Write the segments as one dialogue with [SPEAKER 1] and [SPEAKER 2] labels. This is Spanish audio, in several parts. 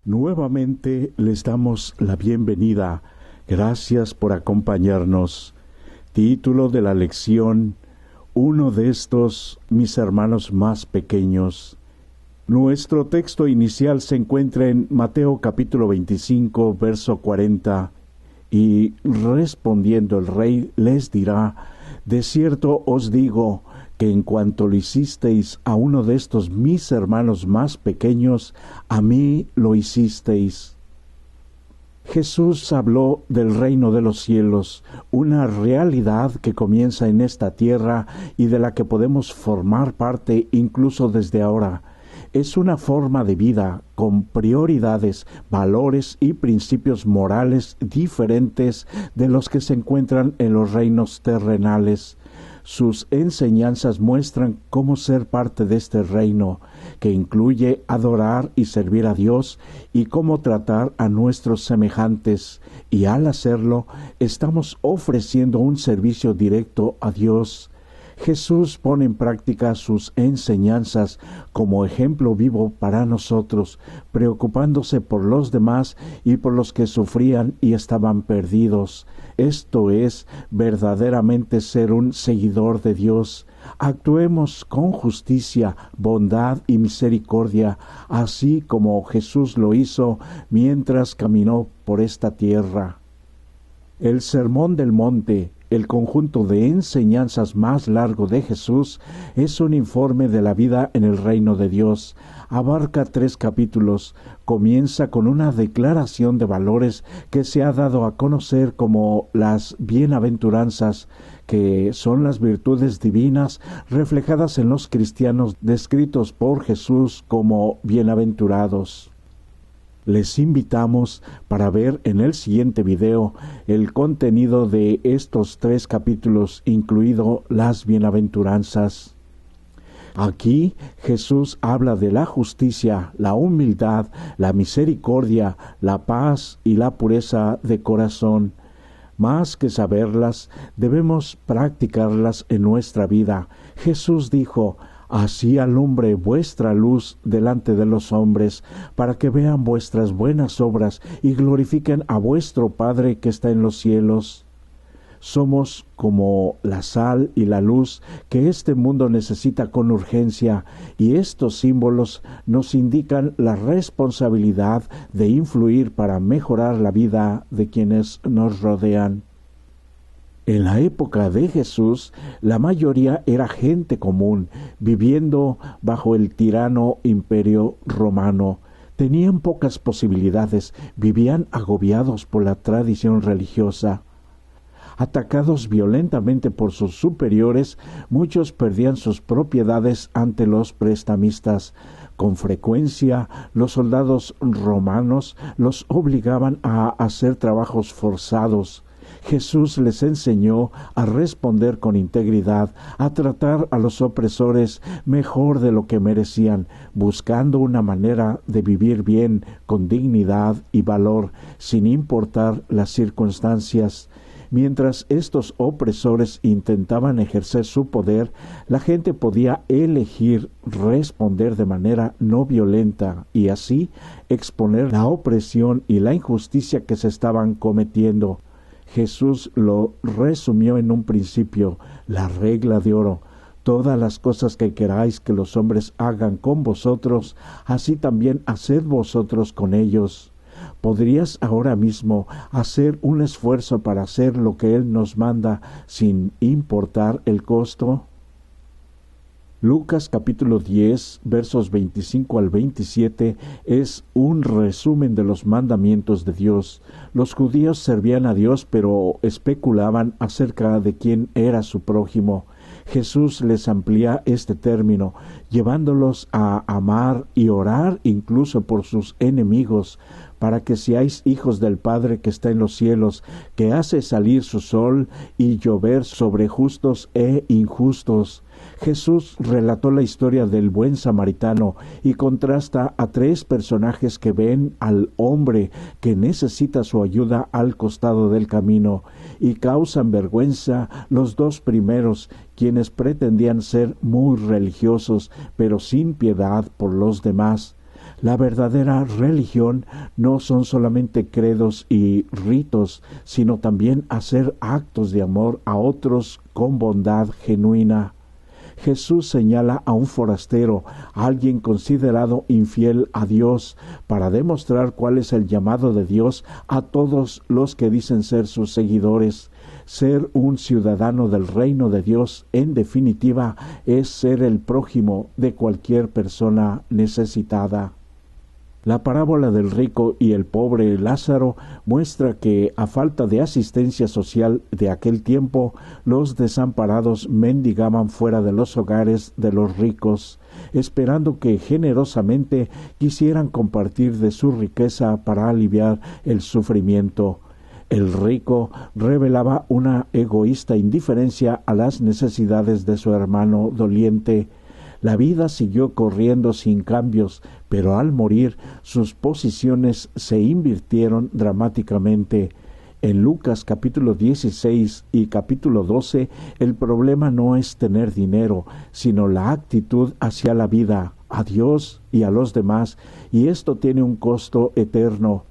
[SPEAKER 1] Nuevamente les damos la bienvenida. Gracias por acompañarnos. Título de la lección: uno de estos, mis hermanos más pequeños. Nuestro texto inicial se encuentra en Mateo capítulo 25, verso 40. Y respondiendo el rey les dirá: de cierto os digo, que en cuanto lo hicisteis a uno de estos mis hermanos más pequeños, a mí lo hicisteis. Jesús habló del reino de los cielos, una realidad que comienza en esta tierra y de la que podemos formar parte incluso desde ahora. Es una forma de vida con prioridades, valores y principios morales diferentes de los que se encuentran en los reinos terrenales. Sus enseñanzas muestran cómo ser parte de este reino, que incluye adorar y servir a Dios, y cómo tratar a nuestros semejantes, y al hacerlo, estamos ofreciendo un servicio directo a Dios. Jesús pone en práctica sus enseñanzas como ejemplo vivo para nosotros, preocupándose por los demás y por los que sufrían y estaban perdidos. Esto es verdaderamente ser un seguidor de Dios. Actuemos con justicia, bondad y misericordia, así como Jesús lo hizo mientras caminó por esta tierra. El Sermón del Monte, el conjunto de enseñanzas más largo de Jesús, es un informe de la vida en el reino de Dios. Abarca 3 capítulos. Comienza con una declaración de valores que se ha dado a conocer como las bienaventuranzas, que son las virtudes divinas reflejadas en los cristianos descritos por Jesús como bienaventurados. Les invitamos para ver en el siguiente video el contenido de estos 3 capítulos, incluido las bienaventuranzas. Aquí Jesús habla de la justicia, la humildad, la misericordia, la paz y la pureza de corazón. Más que saberlas, debemos practicarlas en nuestra vida. Jesús dijo: así alumbre vuestra luz delante de los hombres, para que vean vuestras buenas obras y glorifiquen a vuestro Padre que está en los cielos. Somos como la sal y la luz que este mundo necesita con urgencia, y estos símbolos nos indican la responsabilidad de influir para mejorar la vida de quienes nos rodean. En la época de Jesús, la mayoría era gente común, viviendo bajo el tirano imperio romano. Tenían pocas posibilidades, vivían agobiados por la tradición religiosa. Atacados violentamente por sus superiores, muchos perdían sus propiedades ante los prestamistas. Con frecuencia, los soldados romanos los obligaban a hacer trabajos forzados. Jesús les enseñó a responder con integridad, a tratar a los opresores mejor de lo que merecían, buscando una manera de vivir bien, con dignidad y valor, sin importar las circunstancias. Mientras estos opresores intentaban ejercer su poder, la gente podía elegir responder de manera no violenta y así exponer la opresión y la injusticia que se estaban cometiendo. Jesús lo resumió en un principio: la regla de oro. Todas las cosas que queráis que los hombres hagan con vosotros, así también haced vosotros con ellos. ¿Podrías ahora mismo hacer un esfuerzo para hacer lo que Él nos manda sin importar el costo? Lucas capítulo 10, versos 25 al 27, es un resumen de los mandamientos de Dios. Los judíos servían a Dios, pero especulaban acerca de quién era su prójimo. Jesús les amplía este término, llevándolos a amar y orar incluso por sus enemigos, para que seáis hijos del Padre que está en los cielos, que hace salir su sol y llover sobre justos e injustos. Jesús relató la historia del buen samaritano y contrasta a 3 personajes que ven al hombre que necesita su ayuda al costado del camino, y causan vergüenza los 2 primeros, quienes pretendían ser muy religiosos, pero sin piedad por los demás. La verdadera religión no son solamente credos y ritos, sino también hacer actos de amor a otros con bondad genuina. Jesús señala a un forastero, a alguien considerado infiel a Dios, para demostrar cuál es el llamado de Dios a todos los que dicen ser sus seguidores. Ser un ciudadano del reino de Dios, en definitiva, es ser el prójimo de cualquier persona necesitada. La parábola del rico y el pobre Lázaro muestra que, a falta de asistencia social de aquel tiempo, los desamparados mendigaban fuera de los hogares de los ricos, esperando que generosamente quisieran compartir de su riqueza para aliviar el sufrimiento. El rico revelaba una egoísta indiferencia a las necesidades de su hermano doliente. La vida siguió corriendo sin cambios, pero al morir sus posiciones se invirtieron dramáticamente. En Lucas capítulo 16 y capítulo 12, el problema no es tener dinero, sino la actitud hacia la vida, a Dios y a los demás, y esto tiene un costo eterno.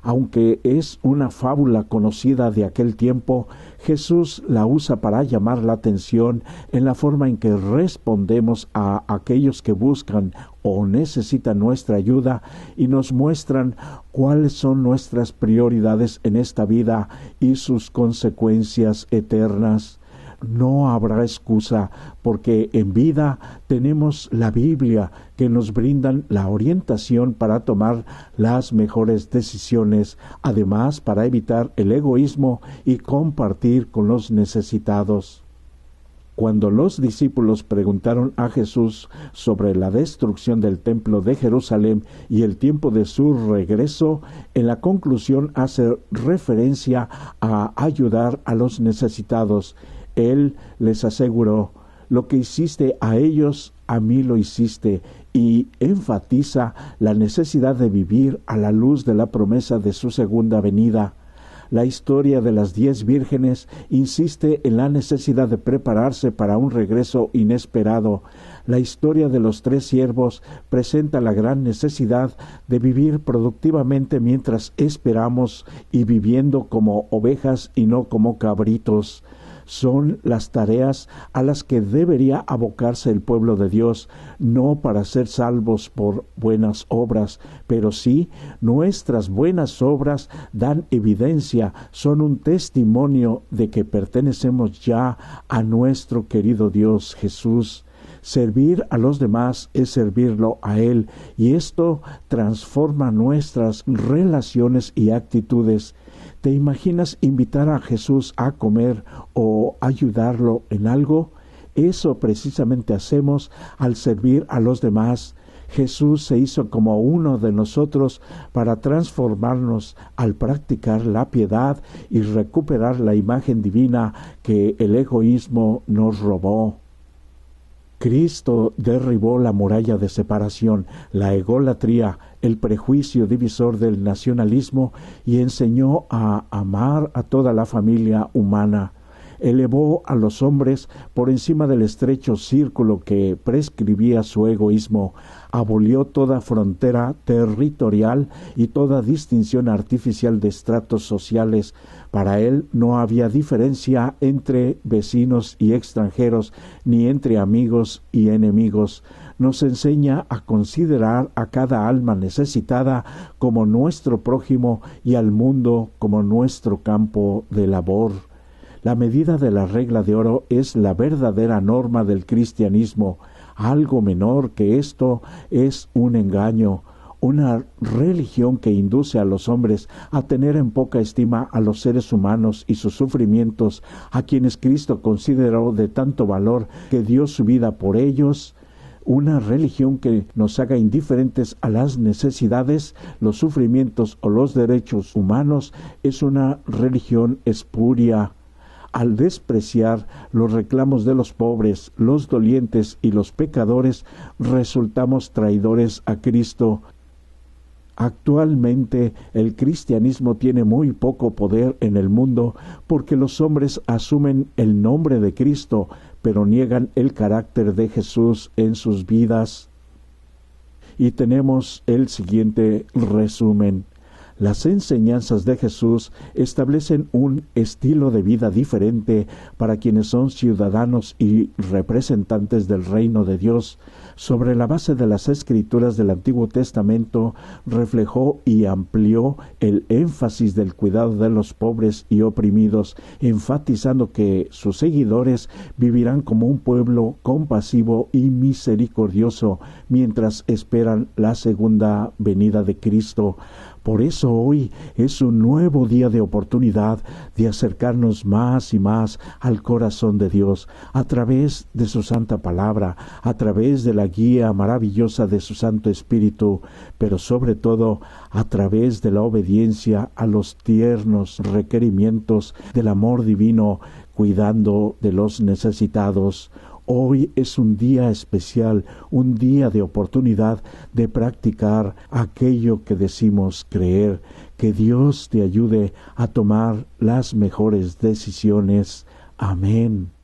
[SPEAKER 1] Aunque es una fábula conocida de aquel tiempo, Jesús la usa para llamar la atención en la forma en que respondemos a aquellos que buscan o necesitan nuestra ayuda y nos muestran cuáles son nuestras prioridades en esta vida y sus consecuencias eternas. No habrá excusa, porque en vida tenemos la Biblia, que nos brindan la orientación para tomar las mejores decisiones, además para evitar el egoísmo y compartir con los necesitados. Cuando los discípulos preguntaron a Jesús sobre la destrucción del templo de Jerusalén y el tiempo de su regreso, en la conclusión hace referencia a ayudar a los necesitados. Él les aseguró: lo que hiciste a ellos, a mí lo hiciste, y enfatiza la necesidad de vivir a la luz de la promesa de su segunda venida. La historia de las 10 vírgenes insiste en la necesidad de prepararse para un regreso inesperado. La historia de los 3 siervos presenta la gran necesidad de vivir productivamente mientras esperamos y viviendo como ovejas y no como cabritos. Son las tareas a las que debería abocarse el pueblo de Dios, no para ser salvos por buenas obras, pero sí nuestras buenas obras dan evidencia, son un testimonio de que pertenecemos ya a nuestro querido Dios Jesús. Servir a los demás es servirlo a Él, y esto transforma nuestras relaciones y actitudes. ¿Te imaginas invitar a Jesús a comer o ayudarlo en algo? Eso precisamente hacemos al servir a los demás. Jesús se hizo como uno de nosotros para transformarnos al practicar la piedad y recuperar la imagen divina que el egoísmo nos robó. Cristo derribó la muralla de separación, la egolatría, el prejuicio divisor del nacionalismo y enseñó a amar a toda la familia humana. Elevó a los hombres por encima del estrecho círculo que prescribía su egoísmo, abolió toda frontera territorial y toda distinción artificial de estratos sociales. Para él no había diferencia entre vecinos y extranjeros, ni entre amigos y enemigos. Nos enseña a considerar a cada alma necesitada como nuestro prójimo y al mundo como nuestro campo de labor. La medida de la regla de oro es la verdadera norma del cristianismo. Algo menor que esto es un engaño, una religión que induce a los hombres a tener en poca estima a los seres humanos y sus sufrimientos, a quienes Cristo consideró de tanto valor que dio su vida por ellos. Una religión que nos haga indiferentes a las necesidades, los sufrimientos o los derechos humanos es una religión espuria. Al despreciar los reclamos de los pobres, los dolientes y los pecadores, resultamos traidores a Cristo. Actualmente el cristianismo tiene muy poco poder en el mundo porque los hombres asumen el nombre de Cristo, pero niegan el carácter de Jesús en sus vidas. y tenemos el siguiente resumen. Las enseñanzas de Jesús establecen un estilo de vida diferente para quienes son ciudadanos y representantes del reino de Dios. Sobre la base de las Escrituras del Antiguo Testamento, reflejó y amplió el énfasis del cuidado de los pobres y oprimidos, enfatizando que sus seguidores vivirán como un pueblo compasivo y misericordioso mientras esperan la segunda venida de Cristo. Por eso hoy es un nuevo día de oportunidad de acercarnos más y más al corazón de Dios a través de su santa palabra, a través de la guía maravillosa de su Santo Espíritu, pero sobre todo a través de la obediencia a los tiernos requerimientos del amor divino, cuidando de los necesitados. Hoy es un día especial, un día de oportunidad de practicar aquello que decimos creer. Que Dios te ayude a tomar las mejores decisiones. Amén.